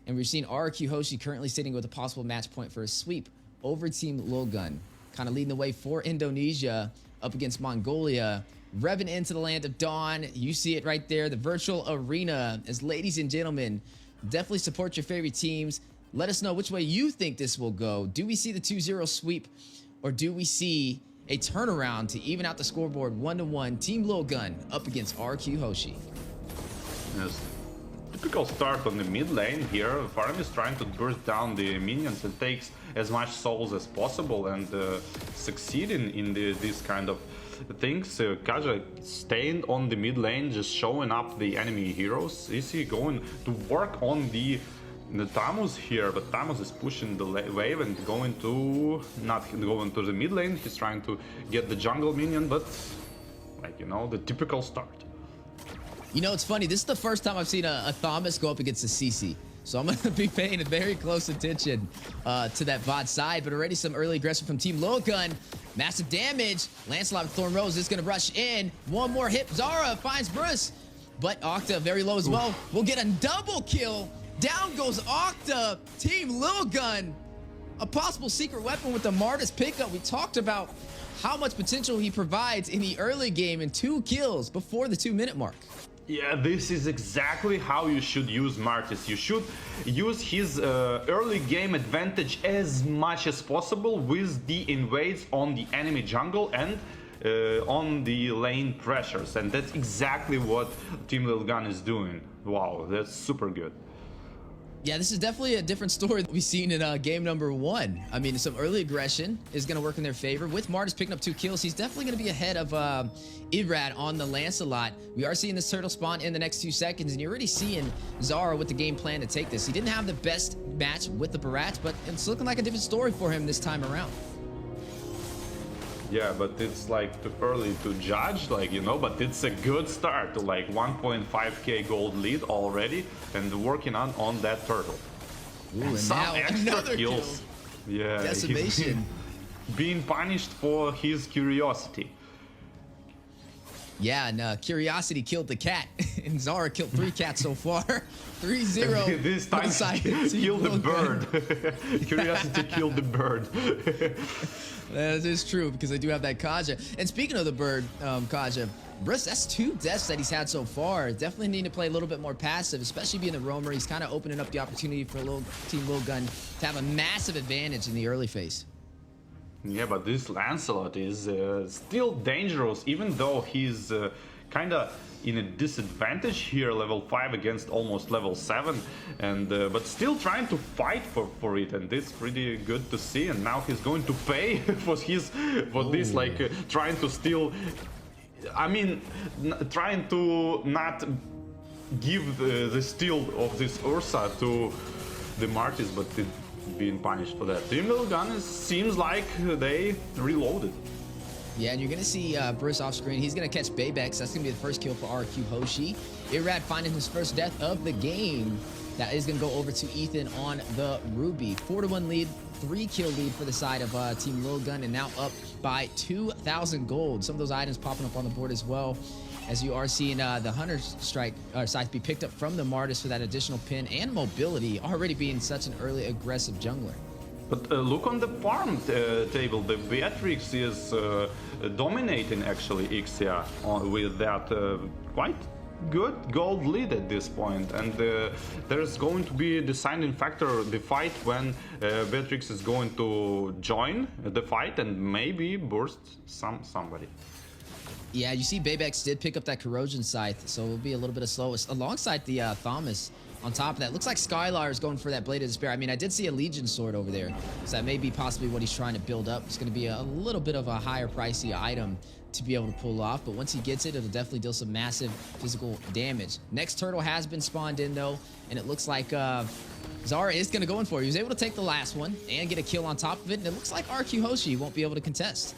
And we're seeing RRQ Hoshi currently sitting with a possible match point for a sweep over Team ILGUN. Kind of leading the way for Indonesia up against Mongolia. Revving into the land of dawn. You see it right there, the virtual arena. As ladies and gentlemen, definitely support your favorite teams. Let us know which way you think this will go. Do we see the 2-0 sweep, or do we see a turnaround to even out the scoreboard 1-1? Team ILGUN up against RRQ Hoshi. Yes. Typical start on the mid lane here. Farm is trying to burst down the minions and takes as much souls as possible and succeeding in this kind of things. Kaja staying on the mid lane, just showing up the enemy heroes. Is he going to work on the Tamus here? But Tamus is pushing the wave and going to not going to the mid lane. He's trying to get the jungle minion, but like, you know, the typical start. You know, it's funny. This is the first time I've seen a Thomas go up against a CC. So I'm going to be paying very close attention to that bot side. But already some early aggression from Team ILGUN. Massive damage. Lancelot with Thorn Rose is going to rush in. One more hit. Zara finds Bruce. But Octa very low as well. We'll get a double kill. Down goes Octa. Team ILGUN. A possible secret weapon with the Martis pickup. We talked about how much potential he provides in the early game and 2 kills before the 2-minute mark. Yeah, this is exactly how you should use Martis. You should use his early game advantage as much as possible with the invades on the enemy jungle and on the lane pressures. And that's exactly what Team ILGUN is doing. Wow, that's super good. Yeah, this is definitely a different story that we've seen in game number 1. I mean, some early aggression is going to work in their favor. With Martis picking up 2 kills, he's definitely going to be ahead of Irad on the Lancelot. We are seeing this turtle spawn in the next 2 seconds, and you're already seeing Zara with the game plan to take this. He didn't have the best match with the Barats, but it's looking like a different story for him this time around. Yeah, but it's like too early to judge, like, you know, but it's a good start to like 1.5k gold lead already and working on that turtle. Ooh, and some now extra another kills. Kill. Yeah, Decimation. Being punished for his curiosity. Yeah, and Curiosity killed the cat, and Zara killed 3 cats so far. 3-0. This time he killed the bird. Curiosity killed the bird. That is true, because they do have that Kaja. And speaking of the bird, Kaja, Bruce, that's 2 deaths that he's had so far. Definitely need to play a little bit more passive, especially being the roamer. He's kind of opening up the opportunity for Team ILGUN to have a massive advantage in the early phase. Yeah, but this Lancelot is still dangerous, even though he's kind of in a disadvantage here, level 5 against almost level 7, and but still trying to fight for it, and it's pretty good to see. And now he's going to pay for this, like trying to steal. I mean, trying to not give the steal of this Ursa to the Martis, but being punished for that. Team ILGUN seems like they reloaded. Yeah, and you're going to see Bruce off screen. He's going to catch Baybex. That's going to be the first kill for RRQ Hoshi. Irad finding his first death of the game. That is going to go over to Ethan on the Ruby. 4-1 lead, 3-kill lead for the side of Team ILGUN, and now up by 2,000 gold. Some of those items popping up on the board as well, as you are seeing the Hunter Strike scythe be picked up from the Martis for that additional pin and mobility, already being such an early aggressive jungler. But look on the farm table, the Beatrix is dominating actually Ixia with that quite good gold lead at this point, and there's going to be a deciding factor, the fight, when Beatrix is going to join the fight and maybe burst somebody. Yeah, you see Baybex did pick up that Corrosion Scythe, so it'll be a little bit of slow alongside the Thomas. On top of that, looks like Skylar is going for that Blade of Despair. I mean, I did see a Legion Sword over there, so that may be possibly what he's trying to build up. It's going to be a little bit of a higher pricey item to be able to pull off, but once he gets it, it'll definitely deal some massive physical damage. Next turtle has been spawned in, though, and it looks like Zara is going to go in for it. He was able to take the last one and get a kill on top of it, and it looks like RRQ Hoshi won't be able to contest.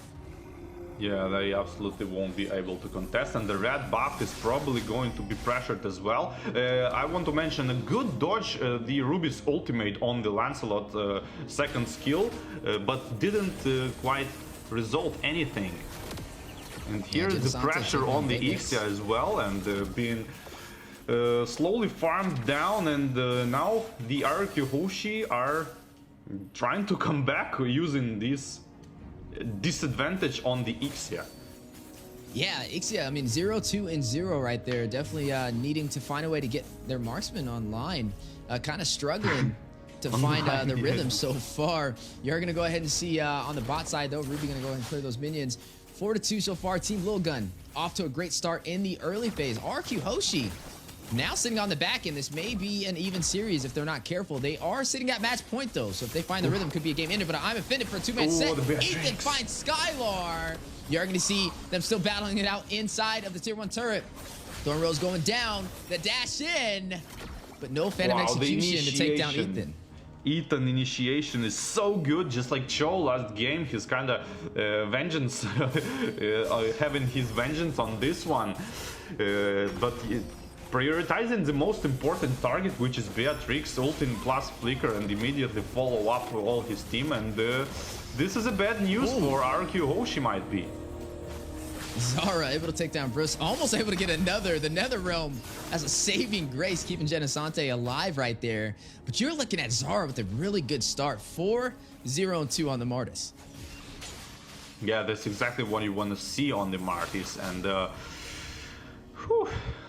Yeah, they absolutely won't be able to contest, and the red buff is probably going to be pressured as well. I want to mention a good dodge, the Ruby's ultimate on the Lancelot second skill, but didn't quite result anything. And here is the pressure on the Ixia as well, and being slowly farmed down, and now the RRQ Hoshi are trying to come back using this disadvantage on the Ixia. Yeah, Ixia, I mean, 0, 2, and 0 right there. Definitely needing to find a way to get their marksman online. Kind of struggling to find the rhythm so far. You're going to go ahead and see on the bot side, though, Ruby going to go ahead and clear those minions. 4-2 so far. Team ILGUN off to a great start in the early phase. RRQ Hoshi now sitting on the back end. This may be an even series if they're not careful. They are sitting at match point, though, so if they find the rhythm, could be a game ender. But I'm offended for a two-man set. Ethan finds Skylar. You're going to see them still battling it out inside of the tier 1 turret. Thorn Rose going down. The dash in. But no Phantom execution to take down Ethan. Ethan initiation is so good, just like Cho last game. He's kind of vengeance, having his vengeance on this one. But prioritizing the most important target, which is Beatrix, ulting plus flicker, and immediately follow up with all his team. And this is a bad news for RRQ Hoshi, might be. Zara able to take down Bruce, almost able to get another. The Nether Realm as a saving grace, keeping Genesante alive right there. But you're looking at Zara with a really good start. 4, 0, and 2 on the Martis. Yeah, that's exactly what you want to see on the Martis. And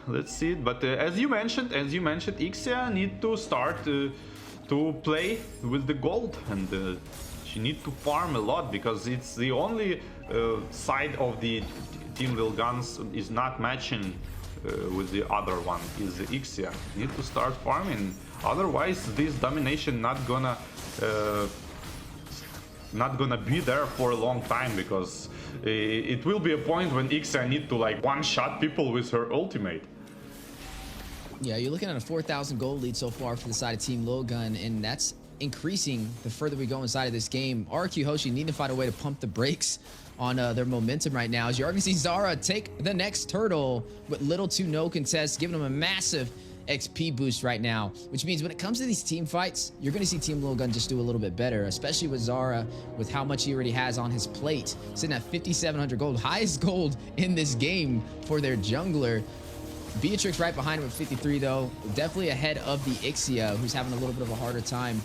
let's see it. But as you mentioned, Ixia need to start to play with the gold, and she need to farm a lot, because it's the only side of the Team ILGUN is not matching with the other one, is the Ixia. Need to start farming, otherwise this domination not gonna be there for a long time, because it will be a point when Ixia need to like one-shot people with her ultimate. Yeah, you're looking at a 4,000 gold lead so far for the side of Team ILGUN, and that's increasing the further we go inside of this game. RRQ Hoshi need to find a way to pump the brakes on their momentum right now, as you're going to see Zara take the next turtle with little to no contest, giving them a massive XP boost right now, which means when it comes to these team fights, you're going to see Team ILGUN just do a little bit better, especially with Zara, with how much he already has on his plate, sitting at 5,700 gold, highest gold in this game for their jungler. Beatrix right behind him at 53, though. Definitely ahead of the Ixia, who's having a little bit of a harder time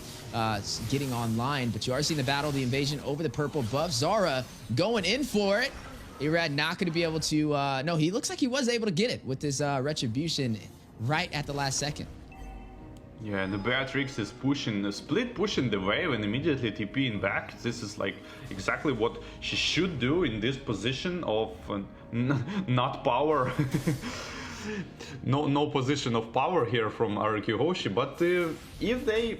getting online. But you are seeing the battle, the invasion over the purple buff. Zara going in for it. Irad not going to be able to... no, he looks like he was able to get it with his retribution right at the last second. Yeah, and the Beatrix is pushing, split pushing the wave and immediately TPing back. This is like exactly what she should do in this position of not power. No position of power here from RRQ Hoshi, but if they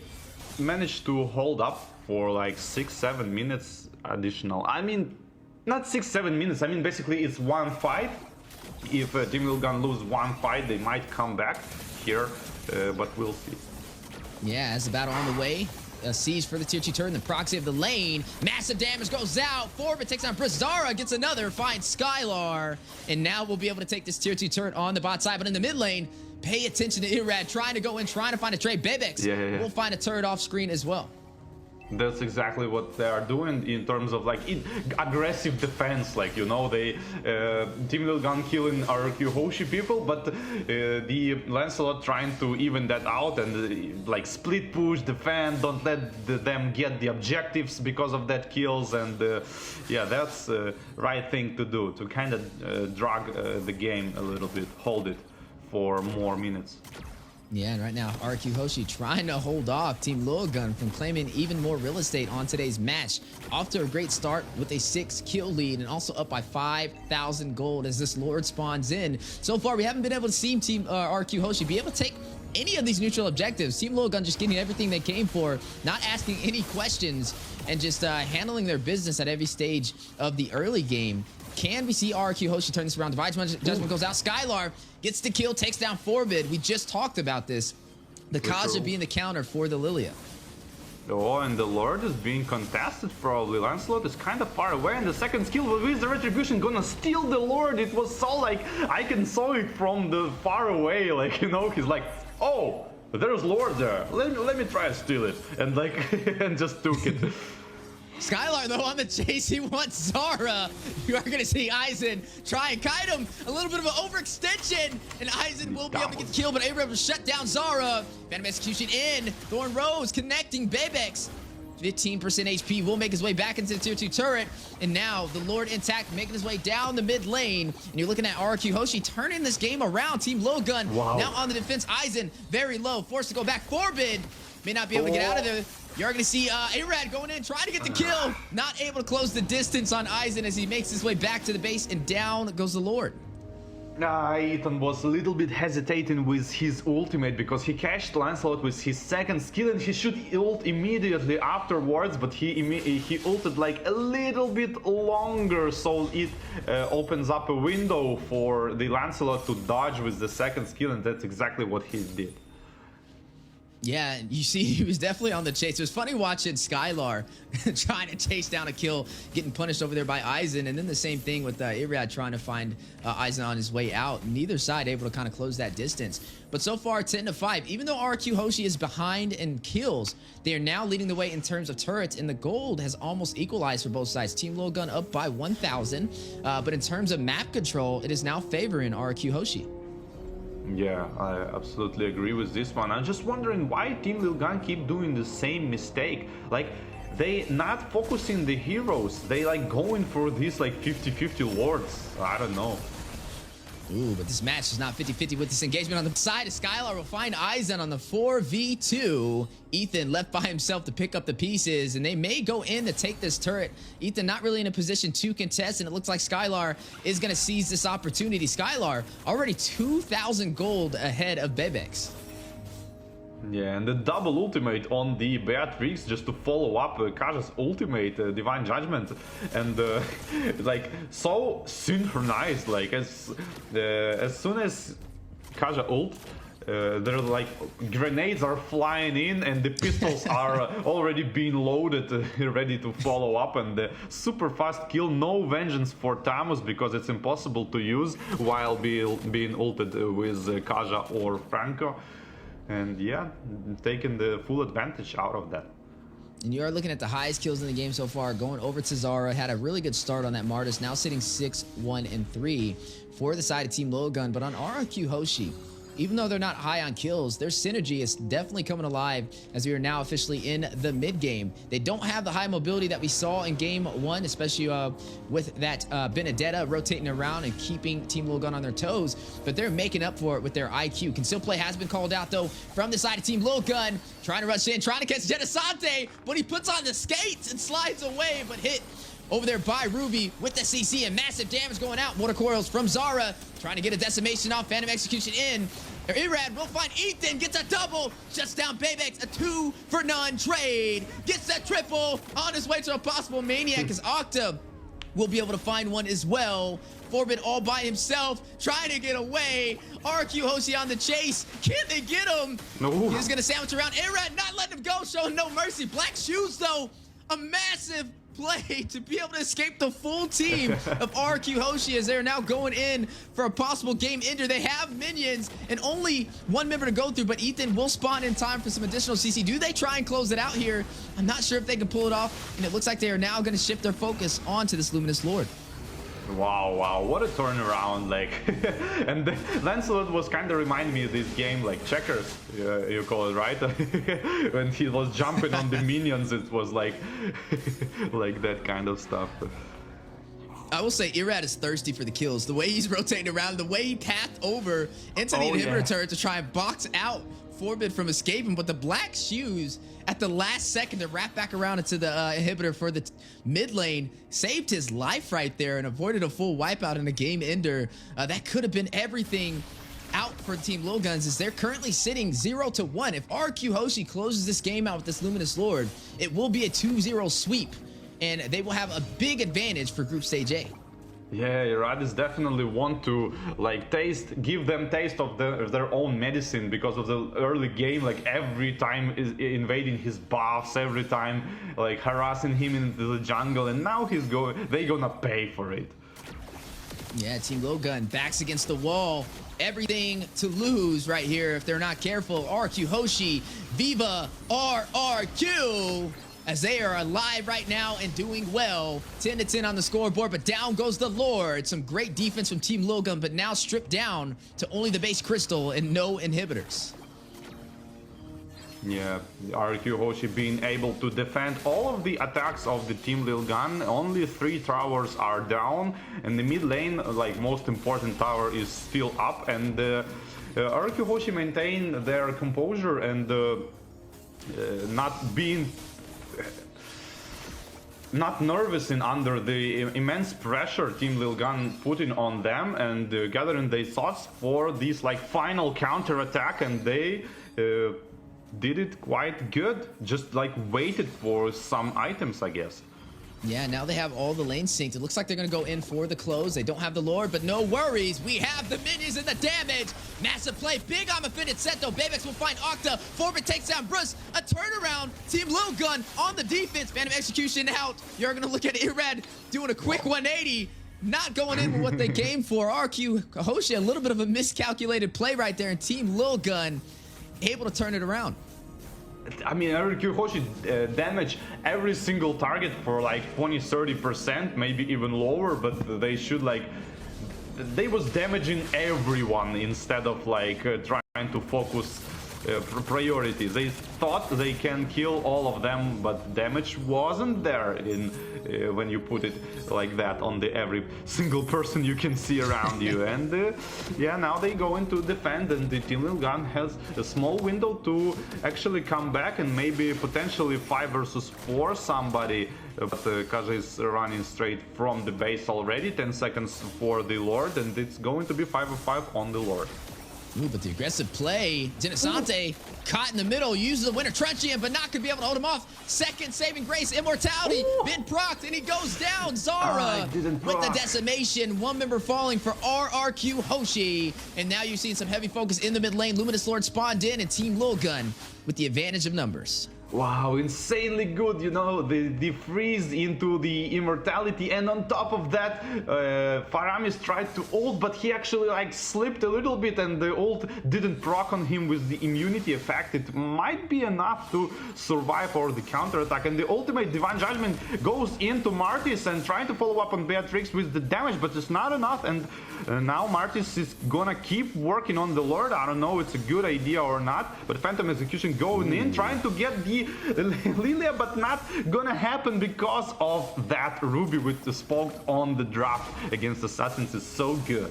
manage to hold up for like 6-7 minutes additional, I mean, not 6-7 minutes, I mean basically it's one fight. If Team ILGUN lose one fight, they might come back here, but we'll see. Yeah, as the battle on the way. A siege for the tier 2 turn, the proxy of the lane. Massive damage goes out. Forbit takes on Zara, gets another, finds Skylar. And now we'll be able to take this tier 2 turret on the bot side. But in the mid lane, pay attention to Irad, trying to go in, trying to find a trade. Bebex will find a turret off screen as well. That's exactly what they are doing in terms of like aggressive defense. Like, you know, they Team ILGUN killing RRQ Hoshi people, but the Lancelot trying to even that out and like split push, defend, don't let them get the objectives because of that kills. And yeah, that's the right thing to do, to kind of drag the game a little bit, hold it for more minutes. Yeah, and right now, RRQ Hoshi trying to hold off Team ILGUN from claiming even more real estate on today's match. Off to a great start with a 6-kill lead and also up by 5,000 gold as this Lord spawns in. So far, we haven't been able to see Team RRQ Hoshi be able to take any of these neutral objectives. Team ILGUN just getting everything they came for, not asking any questions, and just handling their business at every stage of the early game. Can we see RRQ Hoshi turn this around? Divide Judgment goes out. Skylar gets the kill, takes down Forbid. We just talked about this. The Kaja being the counter for the Lilia. Oh, and the Lord is being contested probably. Lancelot is kind of far away, and the second skill with the Retribution gonna steal the Lord. It was so like, I can saw it from the far away, like, you know, he's like, oh, there's Lord there. Let me try to steal it. And like, and just took it. Skylar, though, on the chase, he wants Zara. You are going to see Aizen try and kite him. A little bit of an overextension, and Aizen will be able to get the kill, but A-Red will shut down Zara. Phantom Execution in. Thorn Rose connecting Bebex. 15% HP will make his way back into the tier 2 turret. And now the Lord intact making his way down the mid lane. And you're looking at RRQ Hoshi turning this game around. Team LOGUN now on the defense. Aizen very low, forced to go back. Forbid may not be able to get out of there. You're going to see A-Rad going in, trying to get the kill. Not able to close the distance on Aizen as he makes his way back to the base, and down goes the Lord. Ethan was a little bit hesitating with his ultimate because he cashed Lancelot with his second skill and he should ult immediately afterwards, but he ulted like a little bit longer, so it opens up a window for the Lancelot to dodge with the second skill, and that's exactly what he did. Yeah, you see, he was definitely on the chase. It was funny watching Skylar trying to chase down a kill, getting punished over there by Aizen, and then the same thing with Irad trying to find Aizen on his way out. Neither side able to kind of close that distance. But so far, 10-5. Even though RRQ Hoshi is behind in kills, they are now leading the way in terms of turrets, and the gold has almost equalized for both sides. Team LOGUN up by 1,000, but in terms of map control, it is now favoring RRQ Hoshi. Yeah, I absolutely agree with this one. I'm just wondering why Team ILGUN keep doing the same mistake. Like, they not focusing the heroes. They like going for these like 50-50 lords. I don't know. Ooh, but this match is not 50-50 with this engagement on the side of Skylar. Will find Aizen on the 4v2. Ethan left by himself to pick up the pieces, and they may go in to take this turret. Ethan not really in a position to contest, and it looks like Skylar is going to seize this opportunity. Skylar already 2,000 gold ahead of Bebex. Yeah, and the double ultimate on the Beatrix just to follow up Kaja's ultimate, Divine Judgment, and like so synchronized. Like as soon as Kaja ult, they're like grenades are flying in, and the pistols are already being loaded, ready to follow up, and the super fast kill. No vengeance for Tamus because it's impossible to use while being ulted with Kaja or Franco. And yeah, taking the full advantage out of that. And you are looking at the highest kills in the game so far. Going over to Zara, had a really good start on that Martis. Now sitting 6-1-3 for the side of Team LOGUN. But on RRQ Hoshi, even though they're not high on kills, their synergy is definitely coming alive as we are now officially in the mid game. They don't have the high mobility that we saw in game 1, especially with that Benedetta rotating around and keeping Team LOGUN on their toes, but they're making up for it with their IQ. Conceal play has been called out though from the side of Team LOGUN, trying to rush in, trying to catch Genesante, but he puts on the skates and slides away, but hit over there by Ruby with the CC and massive damage going out. Water coils from Zara, trying to get a decimation off. Phantom Execution in. Irad will find Ethan, gets a double, shuts down Bebex, a 2-for-none trade, gets that triple, on his way to a possible maniac as Octa will be able to find one as well. Forbid all by himself, trying to get away. RRQ Hoshi on the chase. Can they get him? No. He's gonna sandwich around. Irad not letting him go, showing no mercy. Black shoes though, a massive play to be able to escape the full team of RRQ Hoshi as they're now going in for a possible game ender. They have minions and only one member to go through, but Ethan will spawn in time for some additional CC. Do they try and close it out here? I'm not sure if they can pull it off, and it looks like they are now going to shift their focus onto this Luminous Lord. Wow, what a turnaround, like. And Lancelot was kind of reminding me of this game, like Checkers, you call it, right? When he was jumping on the minions, it was like like that kind of stuff. I will say Irad is thirsty for the kills. The way he's rotating around, the way he pathed over into the inhibitor turret to try and box out Forbid from escaping, but the black shoes at the last second to wrap back around into the inhibitor for the mid lane saved his life right there and avoided a full wipeout in a game ender. That could have been everything out for Team LOGUN as they're currently sitting 0-1. If RRQ Hoshi closes this game out with this Luminous Lord, it will be a 2-0 sweep, and they will have a big advantage for Group Stage A. Yeah, Radis definitely want to like give them taste of their own medicine because of the early game. Like every time is invading his buffs, every time like harassing him into the jungle, and now they gonna pay for it. Yeah, Team LOGUN backs against the wall. Everything to lose right here if they're not careful. RRQ Hoshi, Viva RRQ. as they are alive right now and doing well. 10-10 on the scoreboard, but down goes the Lord. Some great defense from Team ILGUN, but now stripped down to only the base crystal and no inhibitors. Yeah, RRQ Hoshi being able to defend all of the attacks of the Team ILGUN. Only 3 towers are down, and the mid lane, like most important tower, is still up. And RRQ Hoshi maintain their composure and not nervous and under the immense pressure Team ILGUN putting on them, and gathering their thoughts for this like final counter attack, and they did it quite good. Just like waited for some items, I guess. Yeah, now they have all the lanes synced. It looks like they're going to go in for the close. They don't have the Lord, but no worries. We have the minions and the damage. Massive play. Big on Affinity set, though. Bayvex will find Octa. Forbid takes down Bruce. A turnaround. Team ILGUN on the defense. Phantom Execution out. You're going to look at Irad doing a quick 180. Not going in with what they came for. RRQ Hoshi, a little bit of a miscalculated play right there. And Team ILGUN able to turn it around. I mean, RRQ Hoshi damage every single target for like 20-30%, maybe even lower, but they should like... They was damaging everyone instead of like trying to focus priorities. They thought they can kill all of them, but damage wasn't there in when you put it like that on the every single person you can see around you. And yeah, now they go into defend, and the Team ILGUN has a small window to actually come back and maybe potentially 5 versus 4 somebody. But Kaja is running straight from the base already. 10 seconds for the Lord, and it's going to be 5-5 on the Lord. Ooh, but the aggressive play, Genesante caught in the middle, uses the Winter Truncheon, but not going to be able to hold him off. Second saving grace, Immortality, been procced, and he goes down. Zara with the decimation, 1 member falling for RRQ Hoshi. And now you're seeing some heavy focus in the mid lane. Luminous Lord spawned in, and Team ILGUN with the advantage of numbers. Wow, insanely good, you know, the freeze into the immortality, and on top of that, Faramis tried to ult, but he actually like slipped a little bit, and the ult didn't proc on him with the immunity effect. It might be enough to survive or the counter attack, and the ultimate Divine Judgment goes into Martis and trying to follow up on Beatrix with the damage, but it's not enough. And now Martis is gonna keep working on the Lord. I don't know if it's a good idea or not, but Phantom Execution going in, trying to get the Lilia, but not gonna happen because of that Ruby with the spoke on the drop against Assassins is so good.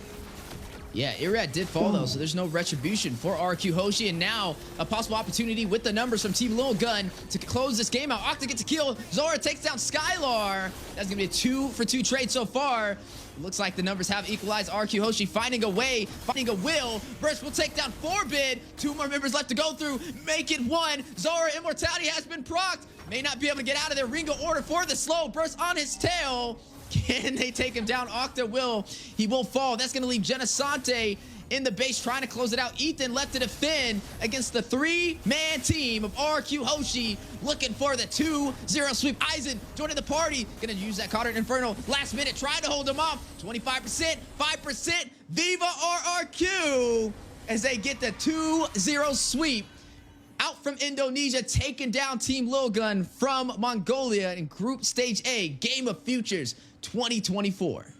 Yeah, Irad did fall though, so there's no retribution for RRQ Hoshi, and now a possible opportunity with the numbers from Team ILGUN to close this game out. Octa gets a kill, Zora takes down Skylar. That's gonna be a 2-for-2 trade so far. Looks like the numbers have equalized. RRQ Hoshi finding a way, finding a will. Burst will take down Forbid. 2 more members left to go through. Make it 1. Zora Immortality has been procced. May not be able to get out of there. Ringo order for the slow. Burst on his tail. Can they take him down? Octa will. He will fall. That's going to leave Genesante in the base trying to close it out. Ethan left to defend against the 3-man team of RRQ Hoshi, looking for the 2-0 sweep. Aizen joining the party, gonna use that Cauldron Inferno last minute, trying to hold him off. 25%, 5%, Viva RRQ as they get the 2-0 sweep out from Indonesia, taking down Team ILGUN from Mongolia in Group Stage A, Game of Futures 2024.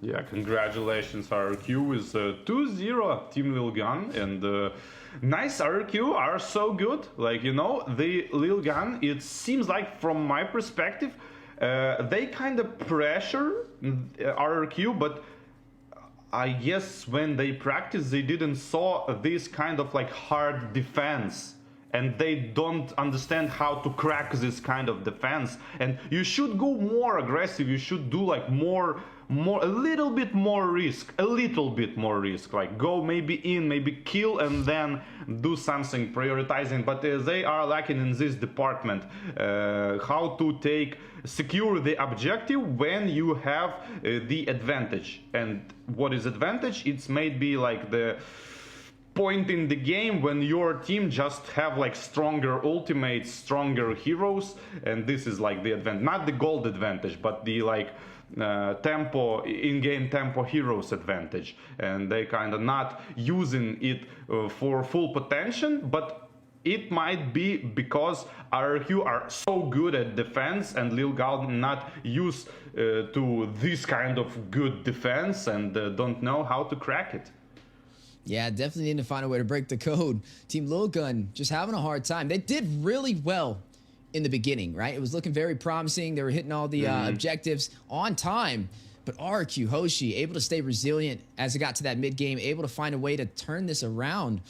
Yeah, congratulations RRQ with 2-0 Team ILGUN, and nice. RRQ are so good. Like, you know, the ILGUN, it seems like from my perspective, they kind of pressure RRQ, but I guess when they practice, they didn't saw this kind of like hard defense, and they don't understand how to crack this kind of defense. And you should go more aggressive. You should do like a little bit more risk, like go maybe in, maybe kill, and then do something prioritizing. But they are lacking in this department, how to secure the objective when you have the advantage. And what is advantage? It's maybe like the point in the game when your team just have like stronger ultimates, stronger heroes, and this is like the advantage, not the gold advantage, but the like tempo, in-game tempo heroes advantage, and they kind of not using it for full potential. But it might be because RRQ are so good at defense and ILGUN not used to this kind of good defense and don't know how to crack it. Yeah, definitely need to find a way to break the code. Team ILGUN just having a hard time. They did really well in the beginning, right? It was looking very promising. They were hitting all the objectives on time. But RRQ, Hoshi, able to stay resilient as it got to that mid game, able to find a way to turn this around.